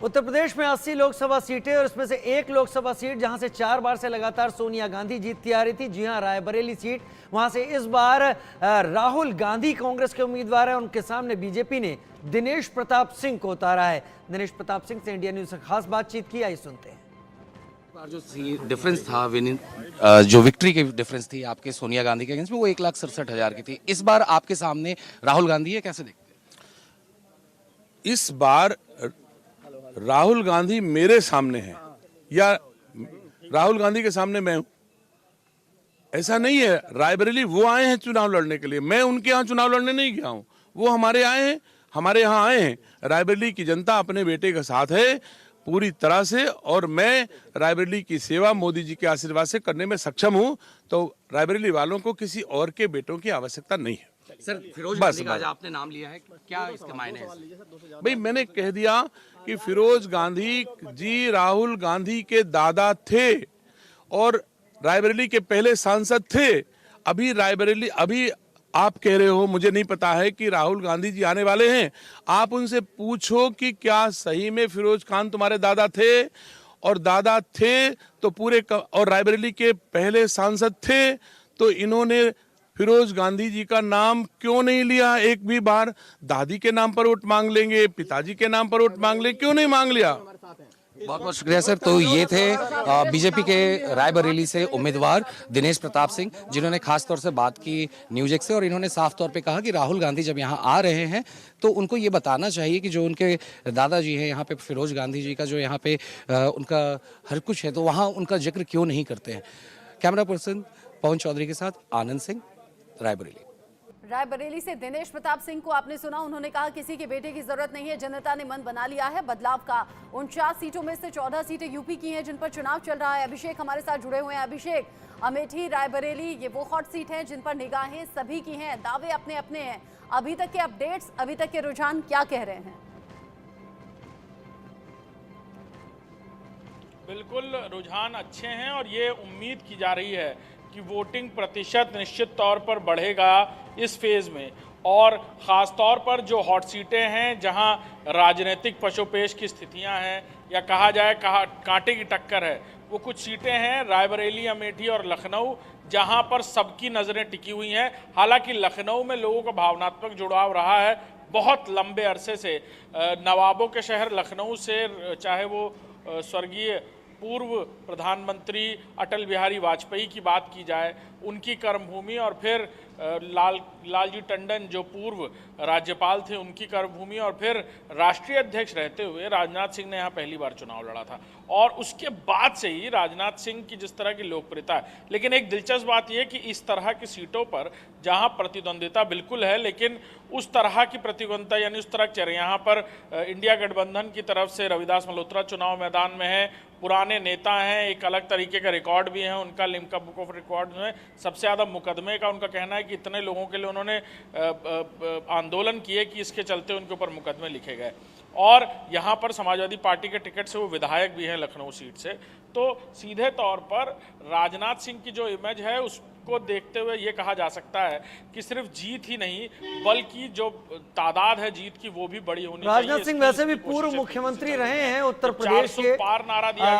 उत्तर प्रदेश में 80 लोकसभा सीटें और इसमें से एक लोकसभा सीट जहां से 4 बार से लगातार सोनिया गांधी जीतती आ रही थी। जी हां, रायबरेली सीट, वहां से इस बार राहुल गांधी कांग्रेस के उम्मीदवार हैं। उनके सामने बीजेपी ने दिनेश प्रताप सिंह को उतारा है। दिनेश प्रताप सिंह से इंडिया न्यूज से खास बातचीत की, आइए सुनते हैं। जो डिफरेंस था जो विक्ट्री की डिफरेंस थी आपके सोनिया गांधी के अगेंस्ट में, वो 1,67,000 की थी। इस बार आपके सामने राहुल गांधी है, कैसे देखते हैं? इस बार राहुल गांधी मेरे सामने है या राहुल गांधी के सामने मैं हूं? ऐसा नहीं है। रायबरेली वो आए हैं चुनाव लड़ने के लिए, मैं उनके यहाँ चुनाव लड़ने नहीं गया हूं। वो हमारे यहाँ आए हैं। रायबरेली की जनता अपने बेटे के साथ है पूरी तरह से, और मैं रायबरेली की सेवा मोदी जी के आशीर्वाद से करने में सक्षम हूं। तो रायबरेली वालों को किसी और के बेटों की आवश्यकता नहीं है। सर, फिरोज गांधी का आज आपने नाम लिया है, क्या इसके मायने हैं? भाई, मैंने कह दिया कि फिरोज गांधी जी राहुल गांधी के दादा थे और रायबरेली के पहले सांसद थे। अभी आप कह रहे हो, मुझे नहीं पता है कि राहुल गांधी जी आने वाले हैं। आप उनसे पूछो कि क्या सही में फिरोज खान तुम्हारे दादा थे, और दादा थे तो और रायबरेली के पहले सांसद थे, तो इन्होंने फिरोज गांधी जी का नाम क्यों नहीं लिया एक भी बार? दादी के नाम पर वोट मांग लेंगे, पिताजी के नाम पर वोट मांग लेंगे, क्यों नहीं मांग लिया? बहुत बहुत शुक्रिया सर। तो ये थे बीजेपी के रायबरेली से उम्मीदवार दिनेश प्रताप सिंह, जिन्होंने खास तौर से बात की न्यूज एक से, और इन्होंने साफ तौर पे कहा कि राहुल गांधी जब यहाँ आ रहे हैं तो उनको ये बताना चाहिए कि जो उनके दादाजी हैं यहाँ पे, फिरोज गांधी जी का जो यहाँ पे उनका हर कुछ है, तो वहाँ उनका जिक्र क्यों नहीं करते हैं। कैमरा पर्सन पवन चौधरी के साथ आनंद सिंह, रायबरेली से दिनेश प्रताप सिंह को आपने सुना। उन्होंने कहा किसी के बेटे की जरूरत नहीं है, जनता ने मन बना लिया है बदलाव का। 49 सीटों में से 14 सीटें यूपी की हैं जिन पर चुनाव चल रहा है। अभिषेक हमारे साथ जुड़े हुए हैं। अभिषेक, अमेठी, रायबरेली, ये वो हॉट सीट है जिन पर निगाहें सभी की हैं, दावे अपने अपने हैं। अभी तक के अपडेट्स, अभी तक के रुझान क्या कह रहे हैं? बिल्कुल, रुझान अच्छे हैं और ये उम्मीद की जा रही है कि वोटिंग प्रतिशत निश्चित तौर पर बढ़ेगा इस फेज़ में। और ख़ास तौर पर जो हॉट सीटें हैं, जहां राजनीतिक पशोपेश की स्थितियां हैं, या कहा जाए कांटे की टक्कर है, वो कुछ सीटें हैं रायबरेली, अमेठी और लखनऊ, जहां पर सबकी नज़रें टिकी हुई हैं। हालांकि लखनऊ में लोगों का भावनात्मक जुड़ाव रहा है बहुत लंबे अरसे से। नवाबों के शहर लखनऊ से, चाहे वो स्वर्गीय पूर्व प्रधानमंत्री अटल बिहारी वाजपेयी की बात की जाए, उनकी कर्मभूमि, और फिर लालजी टंडन जो पूर्व राज्यपाल थे, उनकी कर्मभूमि, और फिर राष्ट्रीय अध्यक्ष रहते हुए राजनाथ सिंह ने यहाँ पहली बार चुनाव लड़ा था, और उसके बाद से ही राजनाथ सिंह की जिस तरह की लोकप्रियता है। लेकिन एक दिलचस्प बात यह कि इस तरह की सीटों पर जहाँ प्रतिद्वंदिता बिल्कुल है, लेकिन उस तरह की प्रतिद्वंदिता यानी उस तरह चेहरे, यहाँ पर इंडिया गठबंधन की तरफ से रविदास मल्होत्रा चुनाव मैदान में है, पुराने नेता हैं, एक अलग तरीके का रिकॉर्ड भी है उनका। लिम्का बुक ऑफ रिकॉर्ड में सबसे ज़्यादा मुकदमे का उनका कहना है कि इतने लोगों के लिए उन्होंने आंदोलन किए कि इसके चलते उनके ऊपर मुकदमे लिखे गए। और यहाँ पर समाजवादी पार्टी के टिकट से वो विधायक भी हैं लखनऊ सीट से। तो सीधे तौर पर राजनाथ सिंह की जो इमेज है उसको देखते हुए ये कहा जा सकता है कि सिर्फ जीत ही नहीं, बल्कि जो तादाद है जीत की वो भी बड़ी होनी चाहिए। राजनाथ सिंह वैसे भी पूर्व मुख्यमंत्री रहे हैं उत्तर प्रदेश के। 400 पार नारा दिया